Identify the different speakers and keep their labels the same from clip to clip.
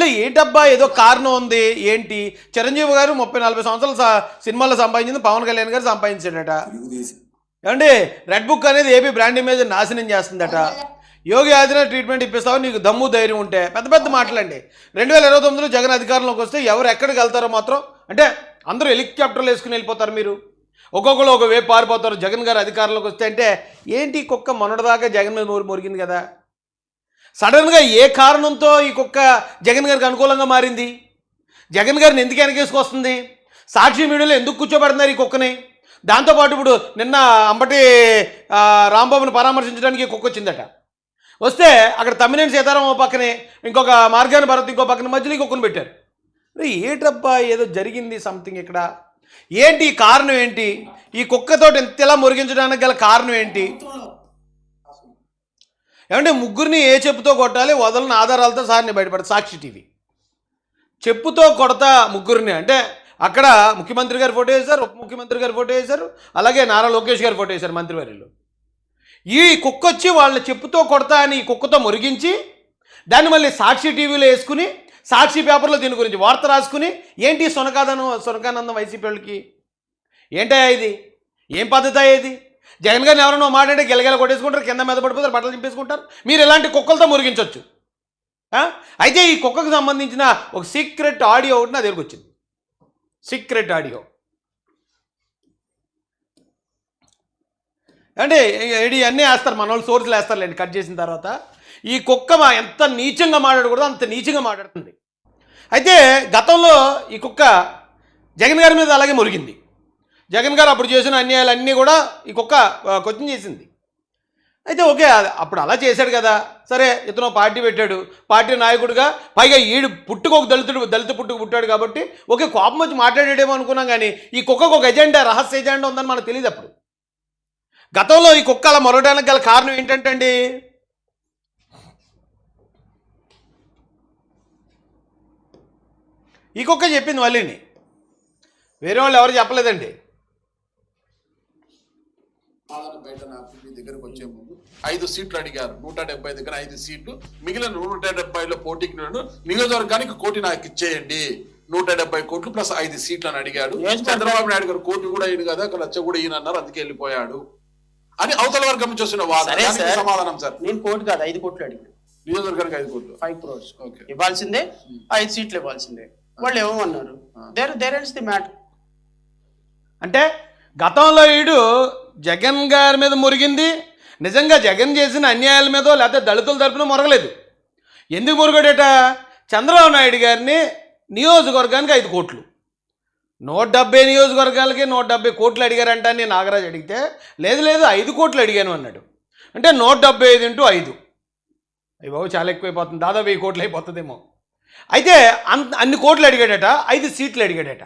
Speaker 1: వీళ్ళు ఏంటబ్బా ఏదో కారణం ఉంది ఏంటి? చిరంజీవి గారు 30-40 సంవత్సరాలు సినిమాల్లో సంపాదించింది పవన్ కళ్యాణ్ గారు సంపాదించాడట. ఏమండి రెడ్ బుక్ అనేది ఏపీ బ్రాండ్ ఇమేజ్ నాశనం చేస్తుందట. యోగి ఆదిత్యనాథ్ ట్రీట్మెంట్ ఇప్పిస్తావు నీకు దమ్ము ధైర్యం ఉంటే. పెద్ద పెద్ద మాటలండి. 2029లో జగన్ అధికారంలోకి వస్తే ఎవరు ఎక్కడికి వెళ్తారో మాత్రం అంటే అందరూ హెలికాప్టర్లు వేసుకుని వెళ్ళిపోతారు. మీరు ఒక్కొక్కరు ఒక వైపు పారిపోతారు. జగన్ గారు అధికారంలోకి వస్తే అంటే ఏంటి కుక్క మొన్నటిదాకా జగన్ మీద మురిగింది కదా, సడన్గా ఏ కారణంతో ఈ కుక్క జగన్ గారికి అనుకూలంగా మారింది? జగన్ గారిని ఎందుకు వెనకేసుకొస్తుంది? సాక్షి మీడియాలో ఎందుకు కూర్చోబెడుతున్నారు ఈ కుక్కని? దాంతోపాటు ఇప్పుడు నిన్న అంబటి రాంబాబుని పరామర్శించడానికి కుక్క వచ్చిందట. వస్తే అక్కడ తమ్మినేని సీతారాం పక్కనే ఇంకొక మార్గాన్ని భరత్ ఇంకో పక్కన మధ్యలో కుక్కను పెట్టారు. ఏటబ్బా ఏదో జరిగింది సంథింగ్ ఇక్కడ. ఏంటి కారణం ఏంటి? ఈ కుక్కతో ఇంతలా మురిగించడానికి గల కారణం ఏంటి? ఏమంటే ముగ్గురిని ఏ చెప్పుతో కొట్టాలి వదలని ఆధారాలతో సార్ని బయటపడతారు. సాక్షి టీవీ చెప్పుతో కొడతా ముగ్గురిని అంటే అక్కడ ముఖ్యమంత్రి గారు ఫోటో వేశారు, ఉప ముఖ్యమంత్రి గారు ఫోటో వేశారు, అలాగే నారా లోకేష్ గారు ఫోటో వేశారు మంత్రివర్యులు. ఈ కుక్క వచ్చి వాళ్ళ చెప్పుతో కొడతా అని ఈ కుక్కతో మురిగించి దాన్ని మళ్ళీ సాక్షి టీవీలో వేసుకుని సాక్షి పేపర్లో దీని గురించి వార్త రాసుకుని ఏంటి సునకానందం వైసీపీ వాళ్ళకి ఏంటయ్యా ఇది? ఏం పద్ధతి ఇది? జగన్ గారిని ఎవరైనా మాట్లాడే గెలగెల కొట్టేసుకుంటారు, కింద మీద పడిపోతారు, బట్టలు చింపేసుకుంటారు. మీరు ఇలాంటి కుక్కలతో మురిగించవచ్చు. అయితే ఈ కుక్కకు సంబంధించిన ఒక సీక్రెట్ ఆడియో ఒకటి నా దగ్గరకు వచ్చింది. సీక్రెట్ ఆడియో అంటే అన్నీ వేస్తారు మన వాళ్ళు, సోర్సులు వేస్తారులేండి కట్ చేసిన తర్వాత. ఈ కుక్క ఎంత నీచంగా మాట్లాడకూడదు అంత నీచంగా మాట్లాడుతుంది. అయితే గతంలో ఈ కుక్క జగన్ గారి మీద అలాగే మురిగింది. జగన్ గారు అప్పుడు చేసిన అన్యాయాలన్నీ కూడా ఈ కుక్క క్వశ్చన్ చేసింది. అయితే ఓకే అప్పుడు అలా చేశాడు కదా, సరే ఇతను పార్టీ పెట్టాడు, పార్టీ నాయకుడిగా, పైగా ఈడు పుట్టుకు ఒక దళిత పుట్టుకు పుట్టాడు కాబట్టి ఓకే కోపం వచ్చి మాట్లాడేమో అనుకున్నాం. కానీ ఈ కుక్కకు ఒక ఎజెండా, రహస్య ఎజెండా ఉందని మనకు తెలియదు. అప్పుడు గతంలో ఈ కుక్క అలా మొరగడానికి గల కారణం ఏంటంటే అండి, ఈ కుక్క చెప్పింది మళ్ళీని, వేరే వాళ్ళు ఎవరు చెప్పలేదండి.
Speaker 2: బయట మీ దగ్గరకు వచ్చే ముందు 5 సీట్లు అడిగారు. 170 దగ్గర 5 సీట్లు, మిగిలిన 170లో పోటీకి నియోజకవర్గానికి 1 కోటి నాకు ఇచ్చేయండి, 170 కోట్లు ప్లస్ 5 సీట్లు అని అడిగాడు. చంద్రబాబు నాయుడు గారు 1 కోటి కూడా ఈయన కదా, 1 లక్ష కూడా ఈయన అన్నారు, అందుకే వెళ్ళిపోయాడు అని అవతల వర్గం నుంచి వచ్చిన వాదన. సమాధానం సార్,
Speaker 3: నేను 1 కోటి కాదు 5 కోట్లు అడిగాడు.
Speaker 2: నియోజకవర్గానికి 5 కోట్లు
Speaker 3: 5 crores ఇవ్వాల్సిందే, 5 సీట్లు ఇవ్వాల్సిందే. వాళ్ళు ఏమన్నారు? There ends the matter.
Speaker 1: అంటే గతంలో ఈడు జగన్ గారి మీద మురిగింది, నిజంగా జగన్ చేసిన అన్యాయాల మీదో లేకపోతే దళితుల తరపున మొరగలేదు. ఎందుకు మురుగడేట? చంద్రబాబు నాయుడు గారిని నియోజకవర్గానికి 5 కోట్లు, 170 నియోజకవర్గాలకి 170 కోట్లు అడిగారంట అని నాగరాజు అడిగితే లేదు 5 కోట్లు అడిగాను అన్నాడు. అంటే 175 into 5 అయ్యి బాబు చాలా ఎక్కువైపోతుంది, దాదాపు 1000 కోట్లు అయిపోతుందేమో. అయితే అన్ని కోట్లు అడిగాడట, 5 సీట్లు అడిగాడట.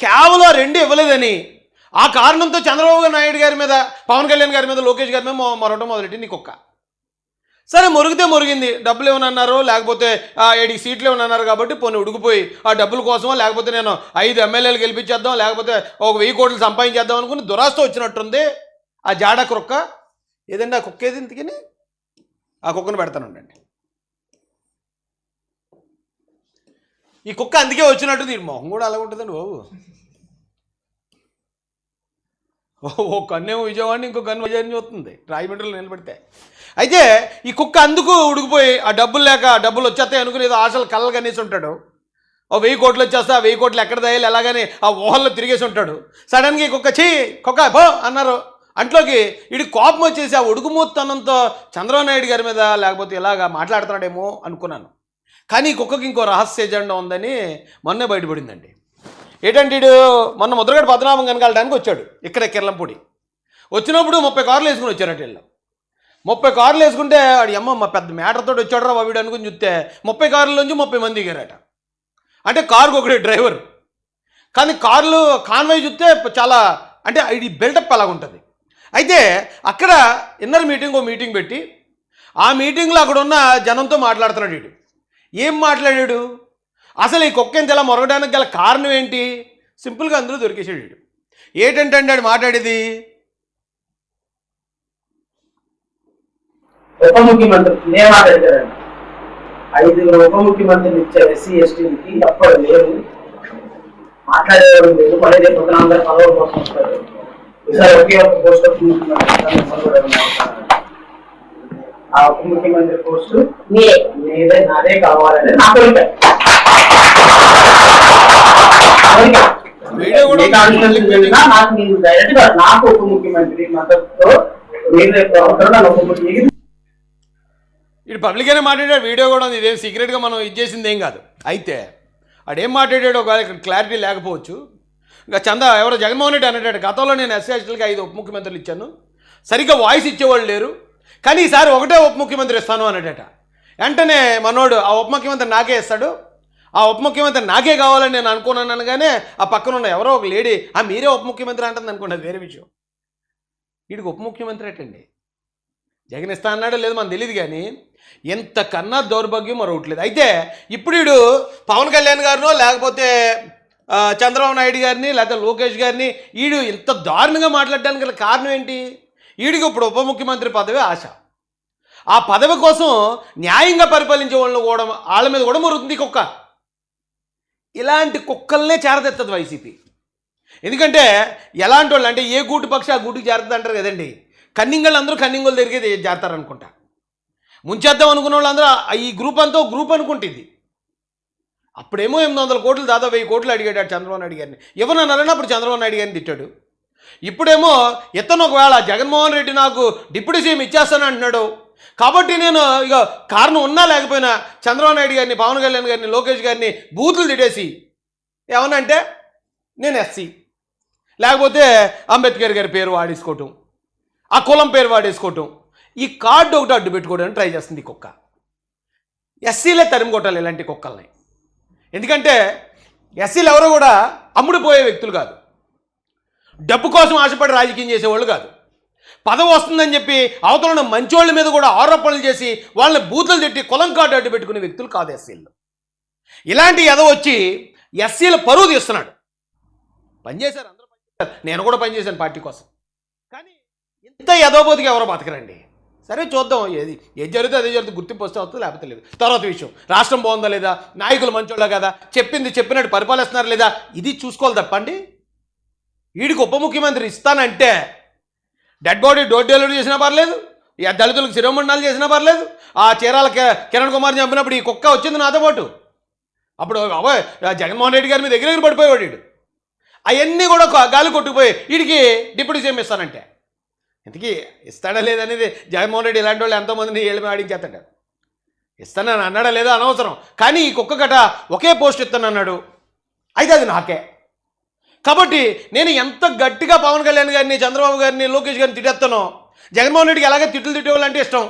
Speaker 1: కేవలం 2 ఇవ్వలేదని ఆ కారణంతో చంద్రబాబు నాయుడు గారి మీద, పవన్ కళ్యాణ్ గారి మీద, లోకేష్ గారి మీద మరొకటి మొదలెట్టి నీ కుక్క. సరే మురిగితే మురిగింది, డబ్బులు ఏమన్నారు లేకపోతే 7 సీట్లు ఏమన్నారు కాబట్టి పోనీ ఉడికిపోయి ఆ డబ్బుల కోసమో లేకపోతే నేను 5 ఎమ్మెల్యేలు గెలిపించేద్దాం లేకపోతే ఒక 1000 కోట్లు సంపాదించేద్దాం అనుకుని దురాస్త వచ్చినట్టుంది ఆ జాడ కుక్క. ఏదండి ఆ కుక్క ఏది? ఇంతకని ఆ కుక్కను పెడతానుండండి. ఈ కుక్క అందుకే వచ్చినట్టుంది. మొహం కూడా అలాగ ఉంటుందండి బాబు. ఓ కన్నేమో విజయవాడిని, ఇంకో కన్ను విజయాన్ని చూస్తుంది రాజమండ్రిలో నిలబడితే. అయితే ఈ కుక్క అందుకు ఉడికిపోయి ఆ డబ్బులు లేక డబ్బులు వచ్చేస్తాయి అనుకుని ఏదో ఆశలు కళ్ళలు కనేసి ఉంటాడు. ఓ 1000 కోట్లు వచ్చేస్తా, 1000 కోట్లు ఎక్కడ దయాలి ఎలాగని ఆ ఊహల్లో తిరిగేసి ఉంటాడు. సడన్గా ఈ కుక్క కుక్క పో అన్నారు. అంట్లోకి వీడికి కోపం వచ్చేసి ఆ ఉడుకుమూతనంతో చంద్రబాబు నాయుడు గారి మీద లేకపోతే ఇలాగా మాట్లాడుతున్నాడేమో అనుకున్నాను. కానీ ఈ కుక్కకి ఇంకో రహస్య ఎజెండా ఉందని మొన్నే బయటపడిందండి. ఏంటంటే వీడు మొన్న ముద్రగడ పద్మనాభం కనకాలడానికి వచ్చాడు ఇక్కడ కిర్లంపూడి. వచ్చినప్పుడు 30 కార్లు వేసుకుని వచ్చారట వీళ్ళు. 30 కార్లు వేసుకుంటే వాడి అమ్మ మా పెద్ద మ్యాటర్తో వచ్చాడు రా వీడు అనుకుని చూస్తే 30 కార్లలోంచి 30 మంది దిగారట. అంటే కారుకు ఒకటి డ్రైవర్. కానీ కార్లు కాన్వాయ్ చూస్తే చాలా అంటే ఇది బిల్డప్ అలాగ ఉంటుంది. అయితే అక్కడ ఇన్నర్ మీటింగ్ పెట్టి ఆ మీటింగ్లో అక్కడ ఉన్న జనంతో మాట్లాడుతున్నాడు వీడు. ఏం మాట్లాడాడు? అసలు ఈ కుక్క ఇంత ఇలా మొరగడానికి గల కారణం ఏంటి? సింపుల్గా అందరూ దొరికేసాడు వీడు. ఏంటంటే వాడు మాట్లాడేది,
Speaker 4: ఉప ముఖ్యమంత్రి నేను మాట్లాడతారండి 5 ఉప ముఖ్యమంత్రులు ఇచ్చారు ఎస్సీ ఎస్టీలకి, ఎప్పుడు లేరు, మాట్లాడేవారు లేదు. మళ్ళీ రేపు పొద్దున అందరూ పదవుల కోసం వస్తారు. ఈసారి ఒకే ఒక పోస్ట్ ఉప ముఖ్యమంత్రి, ఆ ఉప ముఖ్యమంత్రి పోస్టు నీదే నాదే కావాలని నా కోరిక. నాకు నేను డైరెక్ట్ గా నాకు ఉప ముఖ్యమంత్రి మద్దతుతో నన్ను ఉప ముఖ్యమంత్రి.
Speaker 1: ఇటు పబ్లిక్గానే మాట్లాడాడు, వీడియో కూడా ఉంది, ఇదేం సీక్రెట్గా మనం ఇది చేసింది ఏం కాదు. అయితే ఆడేం మాట్లాడాడు ఒక క్లారిటీ లేకపోవచ్చు. ఇంకా ఎవరో జగన్మోహన్ రెడ్డి అన్నట్టు గతంలో నేను ఎస్సీ ఎస్టీలకి 5 ఉప ముఖ్యమంత్రులు ఇచ్చాను, సరిగ్గా వాయిస్ ఇచ్చేవాళ్ళు లేరు, కానీ ఈసారి ఒకటే ఉప ముఖ్యమంత్రి ఇస్తాను అన్నట. వెంటనే మనోడు ఆ ఉప ముఖ్యమంత్రి నాకే ఇస్తాడు, ఆ ఉప ముఖ్యమంత్రి నాకే కావాలని నేను అనుకున్నాను అనగానే ఆ పక్కన ఉన్న ఎవరో ఒక లేడీ మీరే ఉప ముఖ్యమంత్రి అంటుంది అనుకోండి, అది వేరే విషయం. వీడికి ఉప ముఖ్యమంత్రి ఏంటండి, జగన్ ఇస్తా అన్నాడో లేదు మనకు తెలియదు, కానీ ఎంతకన్నా దౌర్భాగ్యం మరొకట్లేదు. అయితే ఇప్పుడు వీడు పవన్ కళ్యాణ్ గారినో లేకపోతే చంద్రబాబు నాయుడు గారిని లేకపోతే లోకేష్ గారిని వీడు ఇంత దారుణంగా మాట్లాడడానికి గల కారణం ఏంటి? వీడికి ఇప్పుడు ఉప ముఖ్యమంత్రి పదవి ఆశ. ఆ పదవి కోసం న్యాయంగా పరిపాలించే వాళ్ళని కూడా వాళ్ళ మీద కూడా మరుగుతుంది కుక్క. ఇలాంటి కుక్కలనే చేరదెత్తది వైసీపీ. ఎందుకంటే ఎలాంటి వాళ్ళు అంటే ఏ గూటు పక్షి ఆ గూటుకి చేరుతుంది అంటారు కదండి. కన్నింగళ్ళు అందరూ కన్నింగులు తిరిగి చేరతారనుకుంటా. ముంచేద్దాం అనుకున్న వాళ్ళందరూ ఈ గ్రూప్ అంతా గ్రూప్ అనుకుంటుంది. అప్పుడేమో 800 కోట్లు దాదాపు 1000 కోట్లు అడిగాడు చంద్రబాబు నాయుడు గారిని, ఇవ్వనన్నారని అప్పుడు చంద్రబాబు నాయుడు గారిని తిట్టాడు. ఇప్పుడేమో ఇతను ఒకవేళ జగన్మోహన్ రెడ్డి నాకు డిప్యూటీ సీఎం ఇచ్చేస్తాను అంటున్నాడు, కాబట్టి నేను ఇక కారణం ఉన్నా లేకపోయినా చంద్రబాబు నాయుడు గారిని, పవన్ కళ్యాణ్ గారిని, లోకేష్ గారిని బూతులు తిట్టేసి ఏమనంటే నేను ఎస్సీ, లేకపోతే అంబేద్కర్ గారి పేరు వాడేసుకోవటం, ఆ కులం పేరు వాడేసుకోవటం, ఈ కార్డు ఒకటి అడ్డు పెట్టుకోవడానికి ట్రై చేస్తుంది ఈ కుక్క. ఎస్సీలే తరిమి కొట్టాలి ఇలాంటి కుక్కల్ని. ఎందుకంటే ఎస్సీలు ఎవరు కూడా అమ్ముడుపోయే వ్యక్తులు కాదు, డబ్బు కోసం ఆశపడి రాజకీయం చేసేవాళ్ళు కాదు, పదవి వస్తుందని చెప్పి అవతల మంచోళ్ళ మీద కూడా ఆరోపణలు చేసి వాళ్ళని బూతులు తిట్టి కులం కార్డు అడ్డు పెట్టుకునే వ్యక్తులు కాదు ఎస్సీలు. ఇలాంటి ఎదవ వచ్చి ఎస్సీల పరువు తీస్తున్నాడు. పనిచేశారు, అందరూ పనిచేశారు, నేను కూడా పనిచేశాను పార్టీ కోసం, కానీ ఇంత ఎదవబోతుగా ఎవరో బతకరండి. సరే చూద్దాం, ఏది జరుగుతుంది అదే జరుగుతుంది, గుర్తింపు వస్తే వస్తుంది లేకపోతే లేదు. తర్వాత విషయం రాష్ట్రం బాగుందా లేదా, నాయకులు మంచోళ్ళ కదా, చెప్పింది చెప్పినట్టు పరిపాలిస్తున్నారు లేదా, ఇది చూసుకోవాలి తప్పండి. వీడికి ఉప ముఖ్యమంత్రి ఇస్తానంటే డెడ్ బాడీ డోర్ డెలివరీ చేసినా పర్లేదు, ఈ దళితులకు శిరోమండనాలు చేసినా పర్లేదు, ఆ చీరాల కిరణ్ కుమార్ని చంపినప్పుడు ఈ కుక్క వచ్చింది నాతో పాటు, అప్పుడు జగన్మోహన్ రెడ్డి గారి మీద ఎగిరెగిరి పడిపోయేవాడు వీడు. అవన్నీ కూడా గాలి కొట్టుకుపోయి వీడికి డిప్యూటీ సీఎం ఇస్తానంటే ఇంతకీ ఇస్తాడా లేదనేది జగన్మోహన్ రెడ్డి ఇలాంటి వాళ్ళు ఎంతోమందిని ఏళ్ళమి ఆడించేస్తాడు. ఇస్తానని అన్నాడా లేదా అనవసరం, కానీ ఈ కుక్క గట ఒకే పోస్ట్ ఇస్తానన్నాడు, అయితే అది నాకే. కాబట్టి నేను ఎంత గట్టిగా పవన్ కళ్యాణ్ గారిని, చంద్రబాబు గారిని, లోకేష్ గారిని తిట్టేస్తానో జగన్మోహన్ రెడ్డికి అలాగే తిట్లు తిట్టేవాళ్ళంటే ఇష్టం.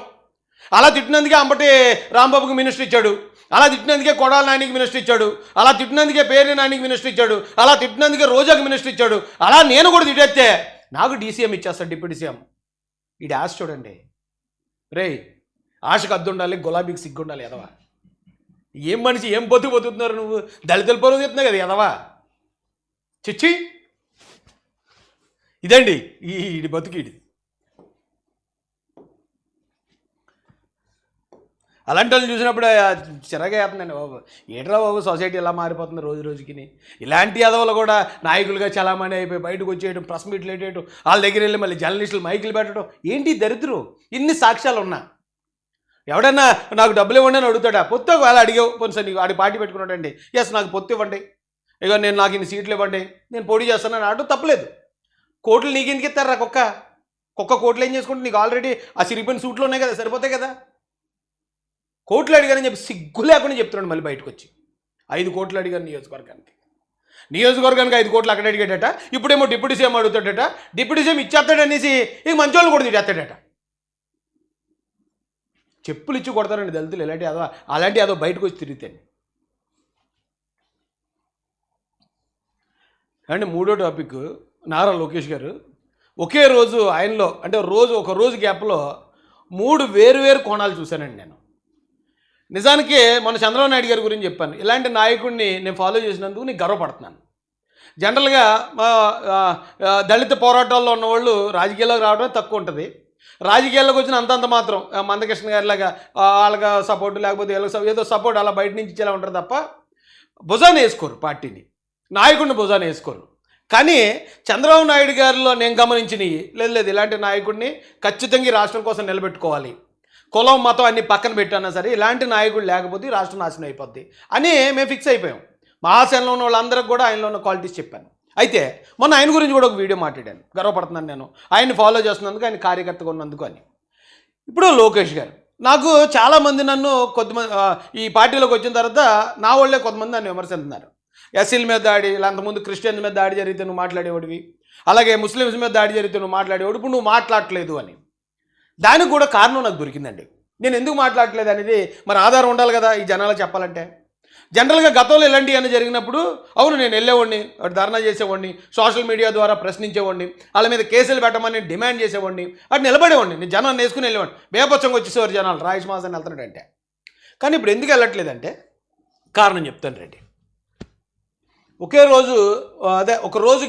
Speaker 1: అలా తిట్టినందుకే అంబటి రాంబాబుకి మినిస్టర్ ఇచ్చాడు, అలా తిట్టినందుకే కొడాల నానికి మినిస్టర్ ఇచ్చాడు, అలా తిట్టినందుకే పేర్ని నానికి మినిస్టర్ ఇచ్చాడు, అలా తిట్టినందుకే రోజాకి మినిస్టర్ ఇచ్చాడు. అలా నేను కూడా తిట్టేస్తే నాకు డీసీఎం ఇచ్చేస్తాడు, డిప్యూటీ సీఎం. ఇది ఆశ చూడండి రే, ఆశకు అద్దు ఉండాలి, గులాబీకి సిగ్గు ఉండాలి. ఎదవా ఏం మనిషి, ఏం బతుకుతున్నారు నువ్వు, దళితుల పరువు చెప్తున్నావు కదా ఎదవా, చిచ్చి. ఇదండి ఈ బతుకిడి. అలాంటి వాళ్ళు చూసినప్పుడు చిరగా అవుతుందండి బాబు, ఏట్రా బాబు సొసైటీ ఎలా మారిపోతుంది రోజు రోజుకి. ఇలాంటి ఎదవలు కూడా నాయకులుగా చలామణి అయిపోయి బయటకు వచ్చేయడం, ప్రెస్ మీట్లు వేయటం, వాళ్ళ దగ్గర వెళ్ళి మళ్ళీ జర్నలిస్టులు మైకులు పెట్టడం, ఏంటి దరిద్రం. ఇన్ని సాక్ష్యాలు ఉన్నా ఎవడన్నా నాకు డబ్బులు ఇవ్వండి అని అడుగుతాడా, పొత్తు వాళ్ళు అడిగావు పోనీ సార్ నీకు ఆడి పార్టీ పెట్టుకున్నాడండి, ఎస్ నాకు పొత్తు ఇవ్వండి, ఇక నేను నాకు ఇన్ని సీట్లు ఇవ్వండి, నేను పోటీ చేస్తానని ఆడు తప్పలేదు. కోట్లు నీకు ఎందుకు ఇస్తారా కుక్క కోట్లు ఏం చేసుకుంటే నీకు ఆల్రెడీ ఆ సిరిపోయిన సూట్లు ఉన్నాయి కదా, సరిపోతాయి కదా. కోట్లు అడిగానని చెప్పి సిగ్గు లేకుండా చెప్తున్నాడు మళ్ళీ బయటకు వచ్చి. 5 కోట్లు అడిగాను నియోజకవర్గానికి 5 కోట్లు అక్కడ అడిగాడట. ఇప్పుడేమో డిప్యూటీ సీఎం అడుగుతాడట, డిప్యూటీ సీఎం ఇచ్చేస్తాడనేసి ఇక మంచి వాళ్ళు కూడా తిట్టేస్తాడట. చెప్పులు ఇచ్చి కొడతారండి దళితులు అలాంటి అదో బయటకు వచ్చి తిరిగితే. అండ్ మూడో టాపిక్, నారా లోకేష్ గారు ఒకే రోజు ఆయనలో అంటే ఒక రోజు గ్యాప్లో 3 వేరు కోణాలు చూశానండి నేను. నిజానికి మన చంద్రబాబు నాయుడు గారి గురించి చెప్పాను, ఇలాంటి నాయకుడిని నేను ఫాలో చేసినందుకు నేను గర్వపడుతున్నాను. జనరల్గా దళిత పోరాటాల్లో ఉన్నవాళ్ళు రాజకీయాల్లోకి రావడం తక్కువ ఉంటుంది, రాజకీయాల్లోకి వచ్చిన అంతంత మాత్రం మందకృష్ణ గారిలాగా వాళ్ళకి సపోర్ట్ లేకపోతే వీళ్ళకి ఏదో సపోర్ట్ అలా బయట నుంచి ఇచ్చేలా ఉంటారు తప్ప భుజాన్ని వేసుకోరు పార్టీని, నాయకుడిని భుజాన్ని వేసుకోరు. కానీ చంద్రబాబు నాయుడు గారిలో నేను గమనించినవి లేదు ఇలాంటి నాయకుడిని ఖచ్చితంగా ఈ రాష్ట్రం కోసం నిలబెట్టుకోవాలి, కులం మతం అన్ని పక్కన పెట్టానా సరే ఇలాంటి నాయకుడు లేకపోతే ఈ రాష్ట్రం నాశనం అయిపోద్ది అని మేము ఫిక్స్ అయిపోయాం. మహాసేనలో ఉన్న వాళ్ళందరికీ కూడా ఆయనలో ఉన్న క్వాలిటీస్ చెప్పాను. అయితే మొన్న ఆయన గురించి కూడా ఒక వీడియో మాట్లాడాను, గర్వపడుతున్నాను నేను ఆయన్ని ఫాలో చేస్తున్నందుకు, ఆయన కార్యకర్తగా ఉన్నందుకు అని. ఇప్పుడు లోకేష్ గారు నాకు చాలామంది నన్ను కొద్దిమంది ఈ పార్టీలోకి వచ్చిన తర్వాత నా వాళ్ళే కొంతమంది నన్ను విమర్శిస్తున్నారు. ఎస్సీల మీద దాడి, ఇలా అంతకుముందు క్రిస్టియన్స్ మీద దాడి జరిగితే నువ్వు మాట్లాడేవాడివి, అలాగే ముస్లిమ్స్ మీద దాడి జరిగితే నువ్వు మాట్లాడేవాడు, ఇప్పుడు నువ్వు మాట్లాడట్లేదు అని. దానికి కూడా కారణం నాకు దొరికిందండి. నేను ఎందుకు మాట్లాడట్లేదు అనేది మరి ఆధారం ఉండాలి కదా ఈ జనాలకు చెప్పాలంటే. జనరల్గా గతంలో ఇలాంటివి అన్నీ జరిగినప్పుడు అవును నేను వెళ్ళేవాడిని, ధర్నా చేసేవాడిని, సోషల్ మీడియా ద్వారా ప్రశ్నించేవాడిని, వాళ్ళ మీద కేసులు పెట్టమని డిమాండ్ చేసేవాడిని, అటు నిలబడేవాడిని, నేను జనాన్ని వేసుకుని వెళ్ళేవాడిని. బేపచ్చంగా వచ్చేసేవారు జనాలు, రాయేష్ మాసాన్ని వెళ్తున్నాడంటే. కానీ ఇప్పుడు ఎందుకు వెళ్ళట్లేదంటే కారణం చెప్తాను రండి. ఒకే రోజు ఒక రోజు